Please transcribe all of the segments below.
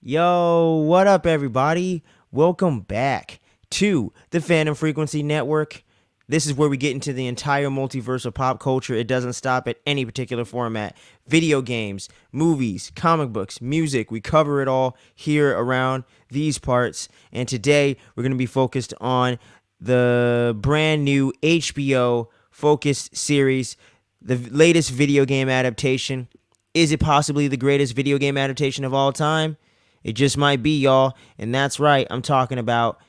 Yo, what up, everybody? Welcome back to the Fandom Frequency Network. This is where we get into the entire multiverse of pop culture. It doesn't stop at any particular format. Video games, movies, comic books, music. We cover it all here around these parts. And today, we're going to be focused on the brand new HBO focused series, the latest video game adaptation. Is it possibly the greatest video game adaptation of all time? It just might be, y'all. And that's right, I'm talking about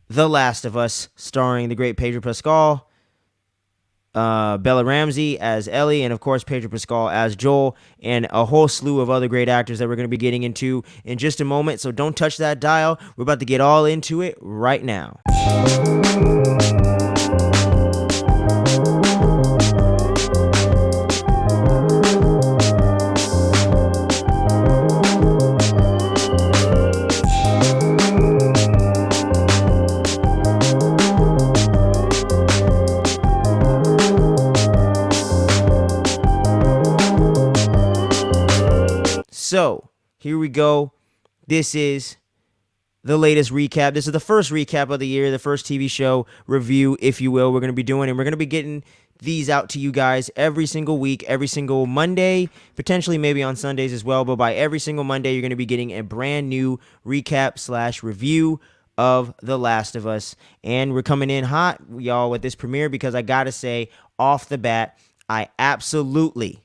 The Last of Us, starring the great Pedro Pascal, Bella Ramsey as Ellie, and of course Pedro Pascal as Joel, and a whole slew of other great actors that we're going to be getting into in just a moment. So don't touch that dial. We're about to get all into it right now. So, here we go. This is the latest recap. This is the first recap of the year, the first TV show review, if you will, we're going to be doing. And we're going to be getting these out to you guys every single week, every single Monday, potentially maybe on Sundays as well. But by every single Monday, you're going to be getting a brand new recap / review of The Last of Us. And we're coming in hot, y'all, with this premiere because I got to say, off the bat, I absolutely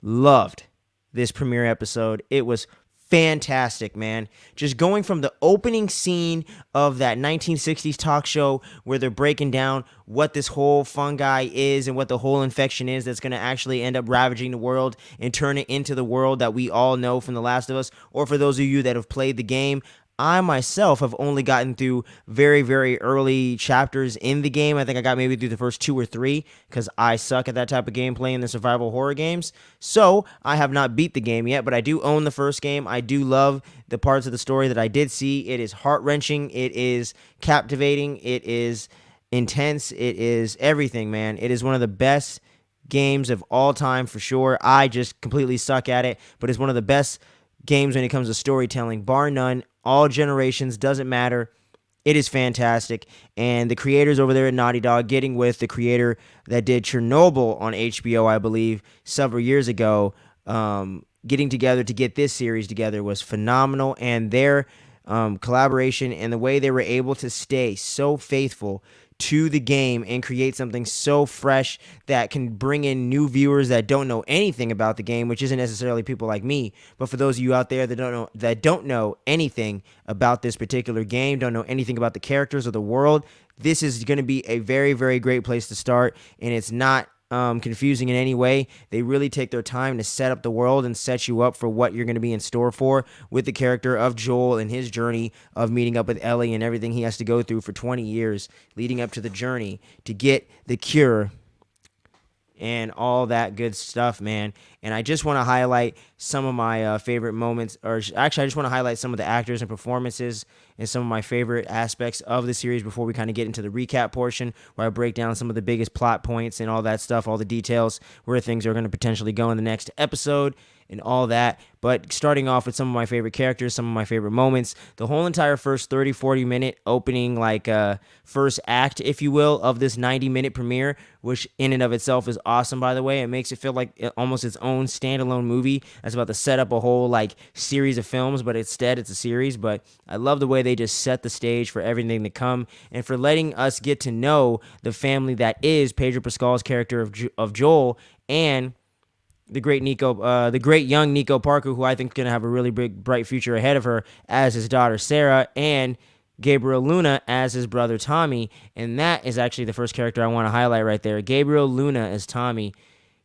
loved this premiere episode. It was fantastic, man. Just going from the opening scene of that 1960s talk show where they're breaking down what this whole fungi is and what the whole infection is that's going to actually end up ravaging the world and turn it into the world that we all know from The Last of Us, or for those of you that have played the game. I myself have only gotten through very, very early chapters in the game. I think I got maybe through the first 2 or 3 because I suck at that type of gameplay in the survival horror games. So I have not beat the game yet, but I do own the first game. I do love the parts of the story that I did see. It is heart-wrenching. It is captivating. It is intense. It is everything, man. It is one of the best games of all time for sure. I just completely suck at it, but it's one of the best games when it comes to storytelling, bar none. All generations, doesn't matter. It is fantastic. And the creators over there at Naughty Dog, getting with the creator that did Chernobyl on HBO, I believe, several years ago, getting together to get this series together was phenomenal. And their collaboration and the way they were able to stay so faithful to the game and create something so fresh that can bring in new viewers that don't know anything about the game, which isn't necessarily people like me, but for those of you out there that don't know anything about this particular game, don't know anything about the characters or the world, this is going to be a very, very great place to start. And it's not confusing in any way. They really take their time to set up the world and set you up for what you're going to be in store for with the character of Joel and his journey of meeting up with Ellie and everything he has to go through for 20 years leading up to the journey to get the cure and all that good stuff, man. And I just want to highlight some of my favorite moments, or actually I just want to highlight some of the actors and performances and some of my favorite aspects of the series before we kind of get into the recap portion where I break down some of the biggest plot points and all that stuff, all the details, where things are going to potentially go in the next episode and all that. But starting off with some of my favorite characters, some of my favorite moments, the whole entire first 30-40 minute opening, first act, if you will, of this 90-minute premiere, which in and of itself is awesome, by the way. It makes it feel like almost its own standalone movie that's about to set up a whole series of films, but instead it's a series. But I love the way they just set the stage for everything to come and for letting us get to know the family that is Pedro Pascal's character of Joel and the great young Nico Parker, who I think is going to have a really big, bright future ahead of her as his daughter Sarah, and Gabriel Luna as his brother Tommy. And that is actually the first character I want to highlight right there. Gabriel Luna as Tommy.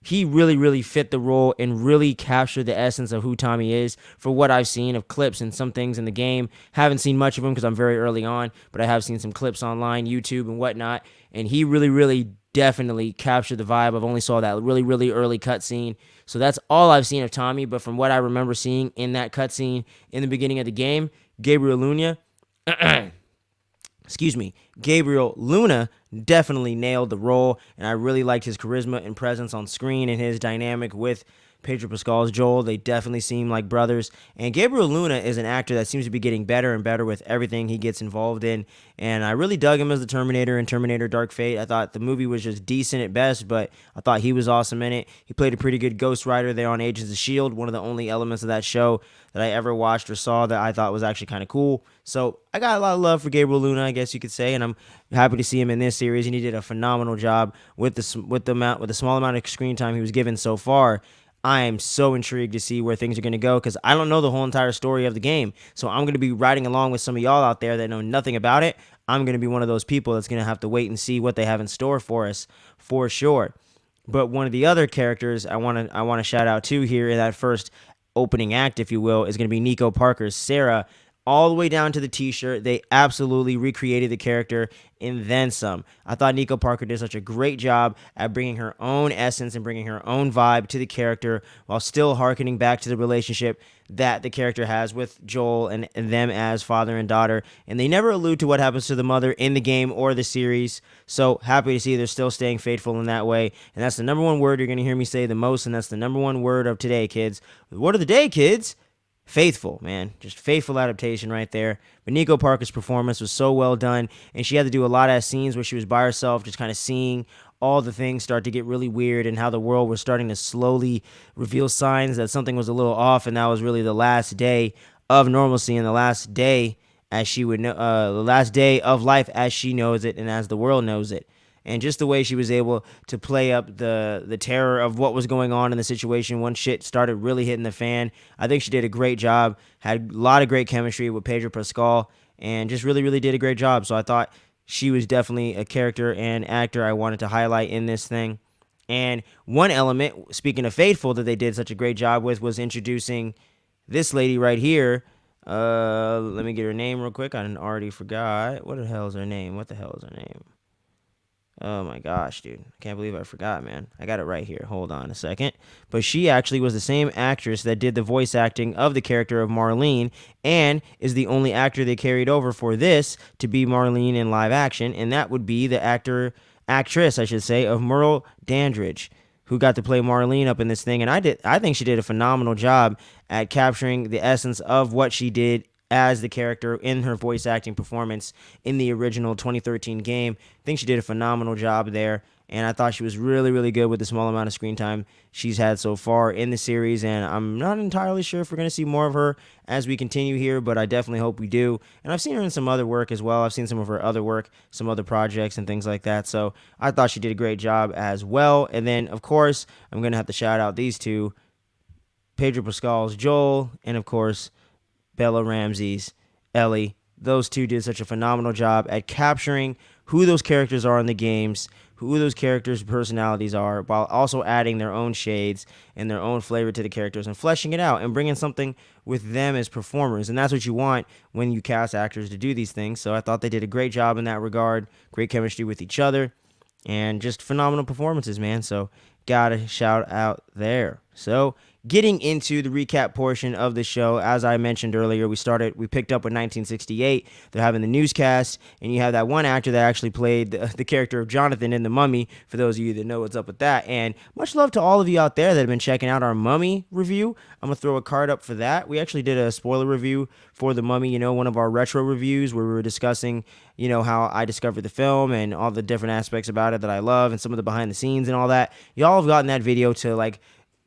He really, really fit the role and really captured the essence of who Tommy is for what I've seen of clips and some things in the game. Haven't seen much of him because I'm very early on, but I have seen some clips online, YouTube and whatnot. And he really, really definitely captured the vibe. I've only saw that really, really early cutscene. So that's all I've seen of Tommy. But from what I remember seeing in that cutscene in the beginning of the game, Gabriel Luna Gabriel Luna definitely nailed the role, and I really liked his charisma and presence on screen and his dynamic with Pedro Pascal's Joel. They definitely seem like brothers. And Gabriel Luna is an actor that seems to be getting better and better with everything he gets involved in. And I really dug him as the Terminator in Terminator Dark Fate. I thought the movie was just decent at best, but I thought he was awesome in it. He played a pretty good Ghost Rider there on Agents of S.H.I.E.L.D., one of the only elements of that show that I ever watched or saw that I thought was actually kind of cool. So I got a lot of love for Gabriel Luna, I guess you could say, and I'm happy to see him in this series. And he did a phenomenal job with the small amount of screen time he was given so far. I am so intrigued to see where things are going to go because I don't know the whole entire story of the game. So I'm going to be riding along with some of y'all out there that know nothing about it. I'm going to be one of those people that's going to have to wait and see what they have in store for us for sure. But one of the other characters I want to shout out to here in that first opening act, if you will, is going to be Nico Parker's Sarah. All the way down to the t-shirt. They absolutely recreated the character and then some. I thought Nico Parker did such a great job at bringing her own essence and bringing her own vibe to the character while still hearkening back to the relationship that the character has with Joel and them as father and daughter. And they never allude to what happens to the mother in the game or the series. So happy to see they're still staying faithful in that way. And that's the number one word you're going to hear me say the most, and that's the number one word of today, kids. The word of the day, kids. Faithful, man. Just faithful adaptation right there. But Nico Parker's performance was so well done, and she had to do a lot of scenes where she was by herself, just kind of seeing all the things start to get really weird and how the world was starting to slowly reveal signs that something was a little off, and that was really the last day of normalcy and the last day as she would know, the last day of life as she knows it and as the world knows it. And just the way she was able to play up the terror of what was going on in the situation once shit started really hitting the fan. I think she did a great job, had a lot of great chemistry with Pedro Pascal, and just really, really did a great job. So I thought she was definitely a character and actor I wanted to highlight in this thing. And one element, speaking of Faithful, that they did such a great job with was introducing this lady right here. Let me get her name real quick. I already forgot. What the hell is her name? Oh my gosh, dude. I can't believe I forgot, man. I got it right here. Hold on a second. But she actually was the same actress that did the voice acting of the character of Marlene and is the only actor they carried over for this to be Marlene in live action, and that would be the actress, I should say, of Merle Dandridge, who got to play Marlene up in this thing. And I think she did a phenomenal job at capturing the essence of what she did as the character in her voice acting performance in the original 2013 game. I think she did a phenomenal job there, and I thought she was really, really good with the small amount of screen time she's had so far in the series, and I'm not entirely sure if we're going to see more of her as we continue here, but I definitely hope we do. And I've seen her in some other work as well. I've seen some of her other work, some other projects and things like that, so I thought she did a great job as well. And then, of course, I'm going to have to shout out these two, Pedro Pascal's Joel, and, of course, Bella Ramsey's Ellie. Those two did such a phenomenal job at capturing who those characters are in the games, who those characters' personalities are, while also adding their own shades and their own flavor to the characters and fleshing it out and bringing something with them as performers. And that's what you want when you cast actors to do these things. So I thought they did a great job in that regard, great chemistry with each other, and just phenomenal performances, man. So gotta shout out there. So getting into the recap portion of the show, as I mentioned earlier, we picked up with 1968. They're having the newscast, and you have that one actor that actually played the character of Jonathan in The Mummy, for those of you that know what's up with that. And much love to all of you out there that have been checking out our Mummy review. I'm going to throw a card up for that. We actually did a spoiler review for The Mummy, one of our retro reviews where we were discussing, how I discovered the film and all the different aspects about it that I love and some of the behind the scenes and all that. Y'all have gotten that video to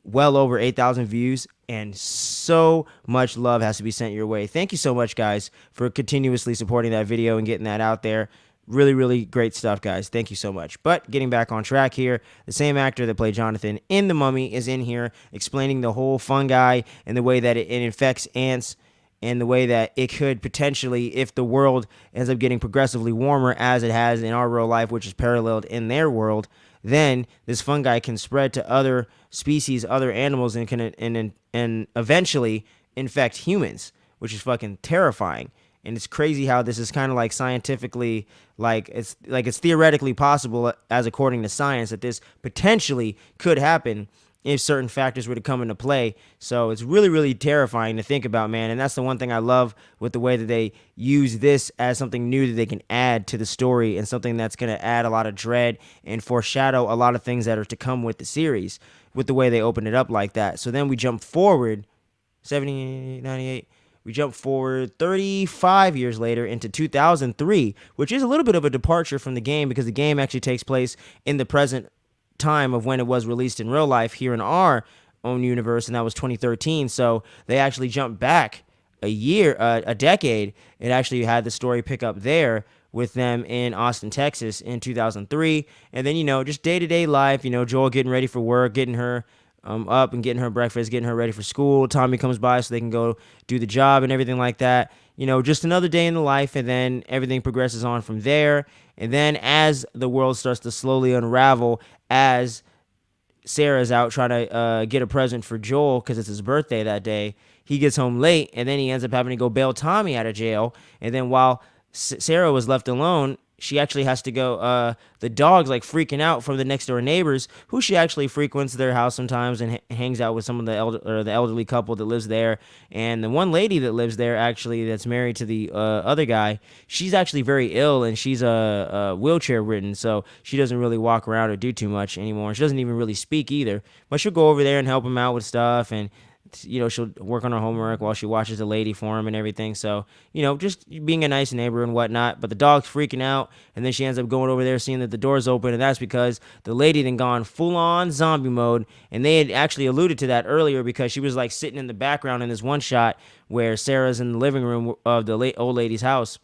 well over 8,000 views, and so much love has to be sent your way. Thank you so much, guys, for continuously supporting that video and getting that out there. Really, really great stuff, guys. Thank you so much. But getting back on track here, the same actor that played Jonathan in The Mummy is in here explaining the whole fungi and the way that it infects ants and the way that it could potentially, if the world ends up getting progressively warmer as it has in our real life, which is paralleled in their world, then this fungi can spread to other species, other animals, and can and eventually infect humans, which is fucking terrifying. And it's crazy how this is kind of scientifically, it's theoretically possible, as according to science, that this potentially could happen if certain factors were to come into play. So it's really, really terrifying to think about, man. And that's the one thing I love with the way that they use this as something new that they can add to the story, and something that's going to add a lot of dread and foreshadow a lot of things that are to come with the series, with the way they open it up like that. So then we jump forward 70, 98. We jump forward 35 years later into 2003, which is a little bit of a departure from the game, because the game actually takes place in the present time of when it was released in real life here in our own universe, and that was 2013. So they actually jumped back a decade, and actually had the story pick up there with them in Austin, Texas in 2003. And then, just day-to-day life, Joel getting ready for work, getting her up and getting her breakfast, getting her ready for school. Tommy comes by so they can go do the job and everything like that. Just another day in the life, and then everything progresses on from there. And then as the world starts to slowly unravel, as Sarah's out trying to get a present for Joel because it's his birthday that day, he gets home late, and then he ends up having to go bail Tommy out of jail. And then while Sarah was left alone, she actually has to go, the dog's like freaking out from the next door neighbors, who she actually frequents their house sometimes and hangs out with some of the elderly couple that lives there. And the one lady that lives there, actually, that's married to the other guy, she's actually very ill, and she's wheelchair ridden, so she doesn't really walk around or do too much anymore. She doesn't even really speak either, but she'll go over there and help him out with stuff, and she'll work on her homework while she watches the lady for him and everything. So, just being a nice neighbor and whatnot. But the dog's freaking out, and then she ends up going over there, seeing that the door's open, and that's because the lady then gone full-on zombie mode. And they had actually alluded to that earlier, because she was like sitting in the background in this one shot where Sarah's in the living room of the old lady's house,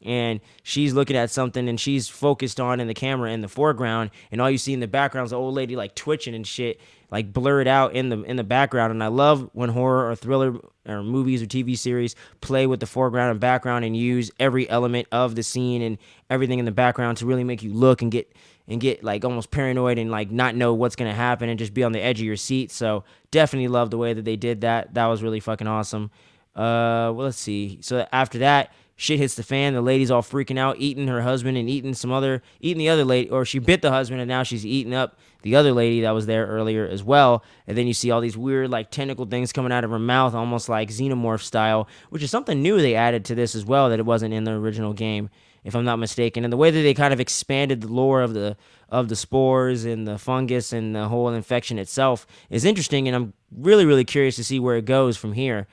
and she's looking at something, and she's focused on in the camera in the foreground, and all you see in the background is the old lady like twitching and shit, like blurred out in the background. And I love when horror or thriller or movies or TV series play with the foreground and background and use every element of the scene and everything in the background to really make you look and get like almost paranoid and like not know what's gonna happen and just be on the edge of your seat. So definitely love the way that they did that. That was really fucking awesome. Well, let's see. So after that, shit hits the fan. The lady's all freaking out, eating her husband and eating the other lady, or she bit the husband, and now she's eating up the other lady that was there earlier as well. And then you see all these weird like tentacle things coming out of her mouth, almost like xenomorph style, which is something new they added to this as well that it wasn't in the original game, if I'm not mistaken. And the way that they kind of expanded the lore of the spores and the fungus and the whole infection itself is interesting, and I'm really, really curious to see where it goes from here.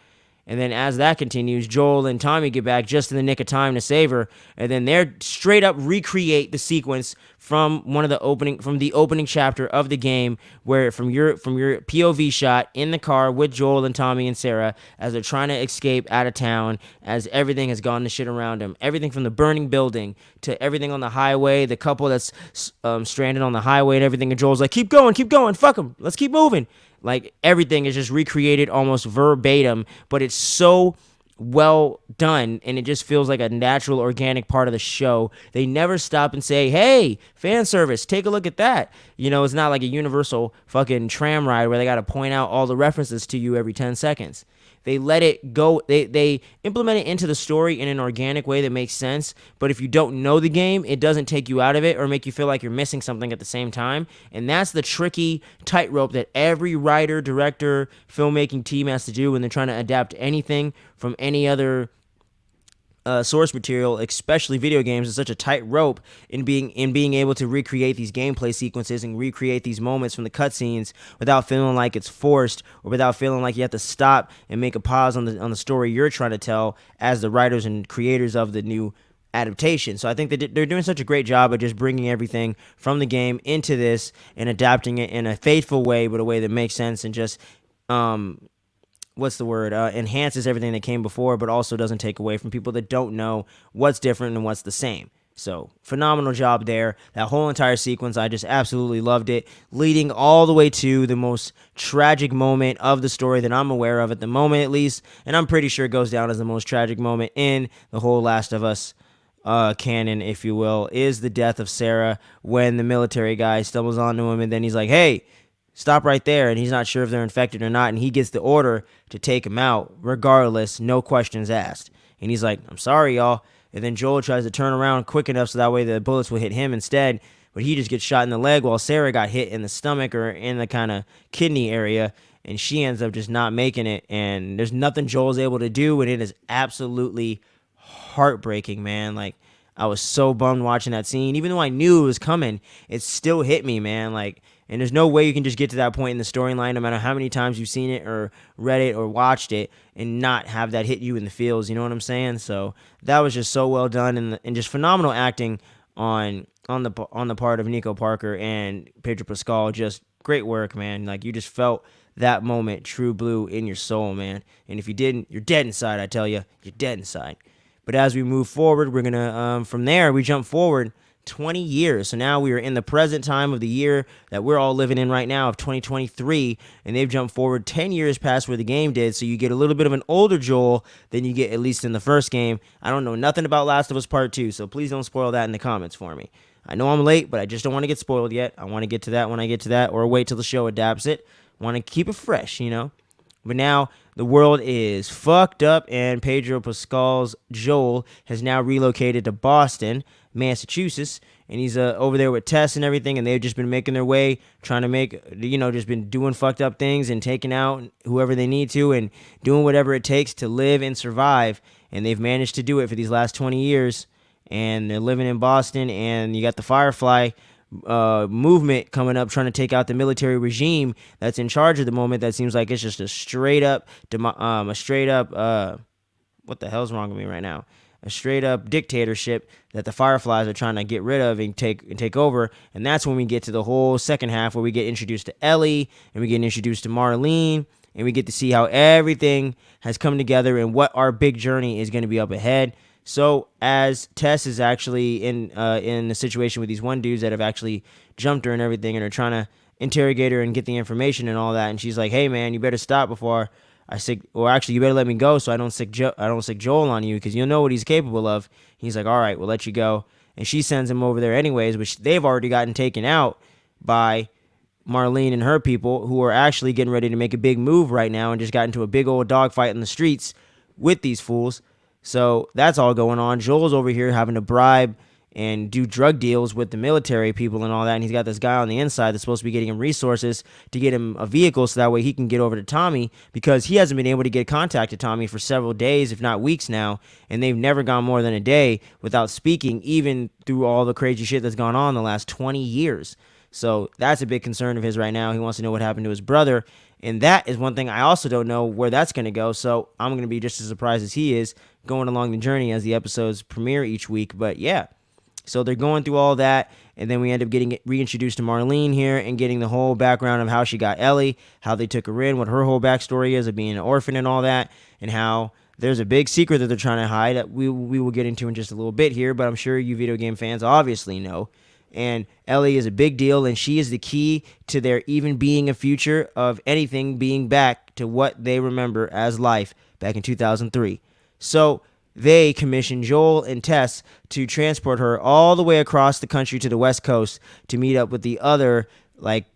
And then as that continues, Joel and Tommy get back just in the nick of time to save her, and then they're straight up recreate the sequence from the opening chapter of the game, where from your POV shot in the car with Joel and Tommy and Sarah as they're trying to escape out of town, as everything has gone to shit around them. Everything from the burning building to everything on the highway, the couple that's stranded on the highway and everything, and Joel's like, keep going, fuck them, let's keep moving. Like, everything is just recreated almost verbatim, but it's so well done, and it just feels like a natural, organic part of the show. They never stop and say, hey, fan service, take a look at that. It's not like a universal fucking tram ride where they got to point out all the references to you every 10 seconds. They let it go. They implement it into the story in an organic way that makes sense. But if you don't know the game, it doesn't take you out of it or make you feel like you're missing something at the same time. And that's the tricky tightrope that every writer, director, filmmaking team has to do when they're trying to adapt anything from any other source material, especially video games. Is such a tight rope in being able to recreate these gameplay sequences and recreate these moments from the cutscenes without feeling like it's forced, or without feeling like you have to stop and make a pause on the story you're trying to tell as the writers and creators of the new adaptation. So I think they're doing such a great job of just bringing everything from the game into this and adapting it in a faithful way, but a way that makes sense and just enhances everything that came before, but also doesn't take away from people that don't know what's different and what's the same. So, phenomenal job there. That whole entire sequence, I just absolutely loved it, leading all the way to the most tragic moment of the story that I'm aware of at the moment, at least, and I'm pretty sure it goes down as the most tragic moment in the whole Last of Us canon, if you will, is the death of Sarah, when the military guy stumbles onto him, and then he's like, hey, stop right there, and he's not sure if they're infected or not, and he gets the order to take him out, regardless, no questions asked. And he's like, I'm sorry, y'all. And then Joel tries to turn around quick enough so that way the bullets will hit him instead, but he just gets shot in the leg while Sarah got hit in the stomach or in the kind of kidney area, and she ends up just not making it. And there's nothing Joel's able to do, and it is absolutely heartbreaking, man. Like, I was so bummed watching that scene. Even though I knew it was coming, it still hit me, man. Like, and there's no way you can just get to that point in the storyline, no matter how many times you've seen it or read it or watched it, and not have that hit you in the feels. You know what I'm saying? So that was just so well done, and just phenomenal acting on the part of Nico Parker and Pedro Pascal. Just great work, man. Like, you just felt that moment, true blue, in your soul, man. And if you didn't, you're dead inside. I tell you, you're dead inside. But as we move forward, we're gonna from there we jump forward 20 years. So now we are in the present time of the year that we're all living in right now of 2023, and they've jumped forward 10 years past where the game did. So you get a little bit of an older Joel than you get at least in the first game. I don't know nothing about Last of Us Part 2, so please don't spoil that in the comments for me. I know I'm late, but I just don't want to get spoiled yet. I want to get to that when I get to that, or wait till the show adapts it. Want to keep it fresh, you know? But now the world is fucked up, and Pedro Pascal's Joel has now relocated to Boston, Massachusetts, and he's over there with Tess and everything, and they've just been making their way, trying to make, just been doing fucked up things and taking out whoever they need to and doing whatever it takes to live and survive, and they've managed to do it for these last 20 years, and they're living in Boston, and you got the Firefly movement coming up, trying to take out the military regime that's in charge at the moment. That seems like it's just a straight up what the hell's wrong with me right now? A straight up dictatorship that the Fireflies are trying to get rid of and take over. And that's when we get to the whole second half, where we get introduced to Ellie and we get introduced to Marlene, and we get to see how everything has come together and what our big journey is going to be up ahead. So as Tess is actually in a situation with these one dudes that have actually jumped her and everything, and are trying to interrogate her and get the information and all that, and she's like, "Hey man, you better stop before I sick, or actually you better let me go so I don't sick Joel on you, because you'll know what he's capable of." He's like, "All right, we'll let you go," and she sends him over there anyways, which they've already gotten taken out by Marlene and her people, who are actually getting ready to make a big move right now and just got into a big old dogfight in the streets with these fools. So that's all going on. Joel's over here having to bribe and do drug deals with the military people and all that, and he's got this guy on the inside that's supposed to be getting him resources to get him a vehicle so that way he can get over to Tommy, because he hasn't been able to get contact to Tommy for several days, if not weeks now, and they've never gone more than a day without speaking, even through all the crazy shit that's gone on in the last 20 years. So that's a big concern of his right now. He wants to know what happened to his brother, and that is one thing I also don't know where that's going to go, so I'm going to be just as surprised as he is going along the journey as the episodes premiere each week. But yeah, so they're going through all that, and then we end up getting reintroduced to Marlene here and getting the whole background of how she got Ellie, how they took her in, what her whole backstory is of being an orphan and all that, and how there's a big secret that they're trying to hide that we will get into in just a little bit here, but I'm sure you video game fans obviously know. And Ellie is a big deal, and she is the key to there even being a future of anything being back to what they remember as life back in 2003. So they commissioned Joel and Tess to transport her all the way across the country to the West Coast to meet up with the other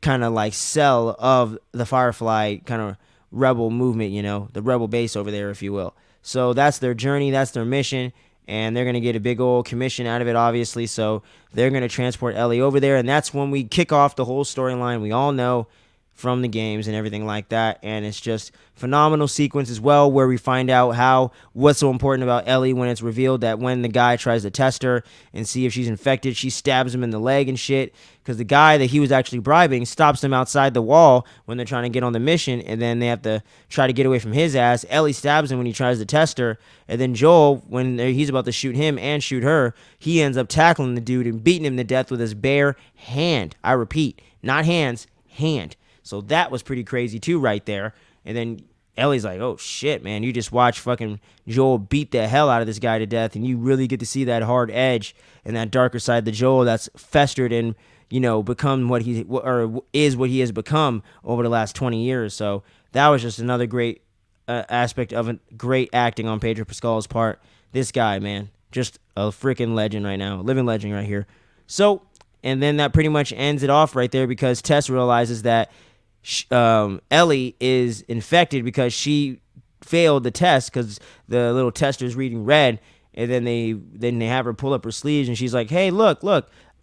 kind of cell of the Firefly kind of rebel movement, the rebel base over there, if you will. So that's their journey, that's their mission, and they're going to get a big old commission out of it, obviously. So they're going to transport Ellie over there, and that's when we kick off the whole storyline we all know from the games and everything like that. And it's just phenomenal sequence as well, where we find out what's so important about Ellie when it's revealed that when the guy tries to test her and see if she's infected, she stabs him in the leg and shit, because the guy that he was actually bribing stops them outside the wall when they're trying to get on the mission, and then they have to try to get away from his ass. Ellie stabs him when he tries to test her, and then Joel, when he's about to shoot him and shoot her, he ends up tackling the dude and beating him to death with his bare hand. I repeat, not hands, hand. So that was pretty crazy too right there. And then Ellie's like, "Oh shit, man, you just watch fucking Joel beat the hell out of this guy to death, and you really get to see that hard edge and that darker side of the Joel that's festered and, become what he has become over the last 20 years. So that was just another great aspect of great acting on Pedro Pascal's part. This guy, man, just a freaking legend right now, living legend right here. So, and then that pretty much ends it off right there, because Tess realizes that Ellie is infected because she failed the test, because the little tester's reading red, and then they have her pull up her sleeves, and she's like, "Hey, look,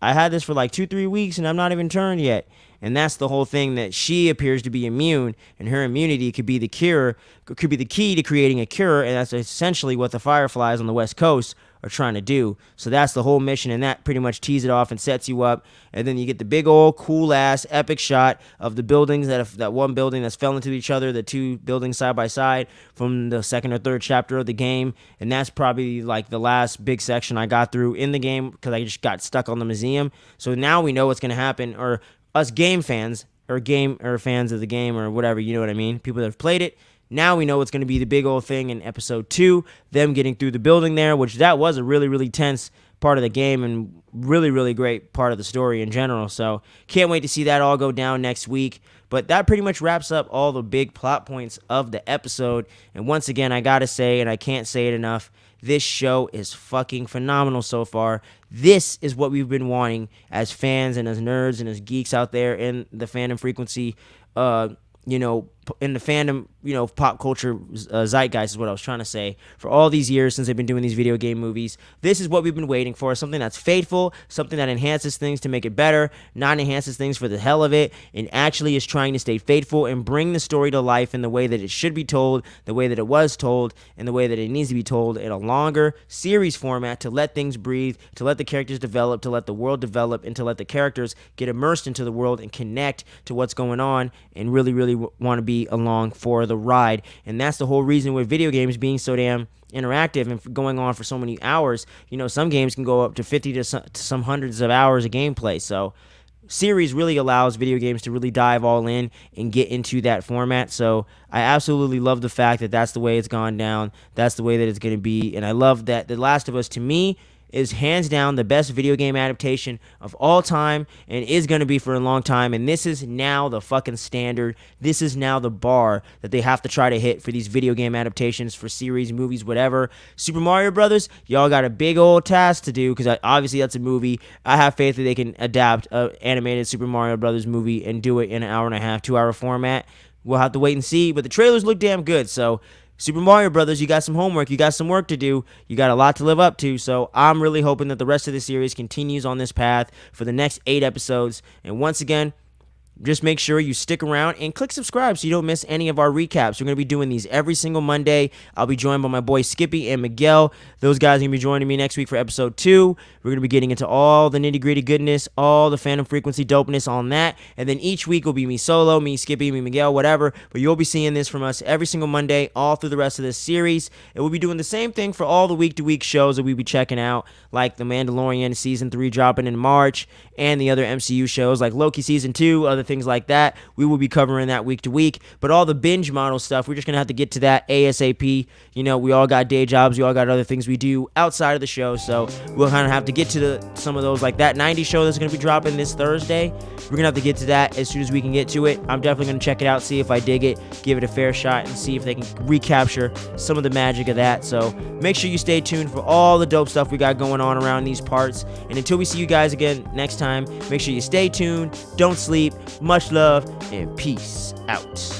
I had this for like 2-3 weeks and I'm not even turned yet. And that's the whole thing, that she appears to be immune, and her immunity could be the cure, could be the key to creating a cure, and that's essentially what the Fireflies on the West Coast are trying to do. So that's the whole mission, and that pretty much tees it off and sets you up. And then you get the big old cool ass epic shot of the buildings that one building that's fell into each other, the two buildings side by side from the second or third chapter of the game. And that's probably like the last big section I got through in the game because I just got stuck on the museum. So now we know what's going to happen, or us game fans or fans of the game or whatever, you know what I mean, people that have played it. Now we know what's going to be the big old thing in episode 2, them getting through the building there, which that was a really, really tense part of the game and really, really great part of the story in general. So can't wait to see that all go down next week. But that pretty much wraps up all the big plot points of the episode. And once again, I gotta say, and I can't say it enough, this show is fucking phenomenal so far. This is what we've been wanting as fans and as nerds and as geeks out there in the fandom frequency, in the fandom, pop culture zeitgeist is what I was trying to say. For all these years since I've been doing these video game movies, this is what we've been waiting for. Something that's faithful, something that enhances things to make it better, not enhances things for the hell of it, and actually is trying to stay faithful and bring the story to life in the way that it should be told, the way that it was told, and the way that it needs to be told in a longer series format, to let things breathe, to let the characters develop, to let the world develop, and to let the characters get immersed into the world and connect to what's going on and really, really want to be along for the ride. And that's the whole reason with video games being so damn interactive and going on for so many hours. Some games can go up to 50 to some hundreds of hours of gameplay. So series really allows video games to really dive all in and get into that format. So I absolutely love the fact that that's the way it's gone down. That's the way that it's going to be. And I love that The Last of Us, to me, is hands down the best video game adaptation of all time and is going to be for a long time. And this is now the fucking standard. This is now the bar that they have to try to hit for these video game adaptations, for series, movies, whatever. Super Mario Brothers, y'all got a big old task to do, because obviously that's a movie. I have faith that they can adapt an animated Super Mario Brothers movie and do it in an hour and a half, 2-hour format. We'll have to wait and see, but the trailers look damn good. So Super Mario Brothers, you got some homework, you got some work to do, you got a lot to live up to. So I'm really hoping that the rest of the series continues on this path for the next 8 episodes. And once again, just make sure you stick around and click subscribe so you don't miss any of our recaps. We're going to be doing these every single Monday. I'll be joined by my boy Skippy and Miguel. Those guys are going to be joining me next week for episode 2. We're going to be getting into all the nitty-gritty goodness, all the fandom frequency dopeness on that. And then each week will be me solo, me Skippy, me Miguel, whatever. But you'll be seeing this from us every single Monday all through the rest of this series. And we'll be doing the same thing for all the week-to-week shows that we'll be checking out, like The Mandalorian Season 3 dropping in March, and the other MCU shows like Loki Season 2, other things like that. We will be covering that week to week. But all the binge model stuff, we're just going to have to get to that ASAP. We all got day jobs. We all got other things we do outside of the show. So we'll kind of have to get to some of those, like that 90s show that's going to be dropping this Thursday. We're going to have to get to that as soon as we can get to it. I'm definitely going to check it out, see if I dig it, give it a fair shot, and see if they can recapture some of the magic of that. So make sure you stay tuned for all the dope stuff we got going on around these parts. And until we see you guys again next time, make sure you stay tuned, don't sleep, much love, and peace out.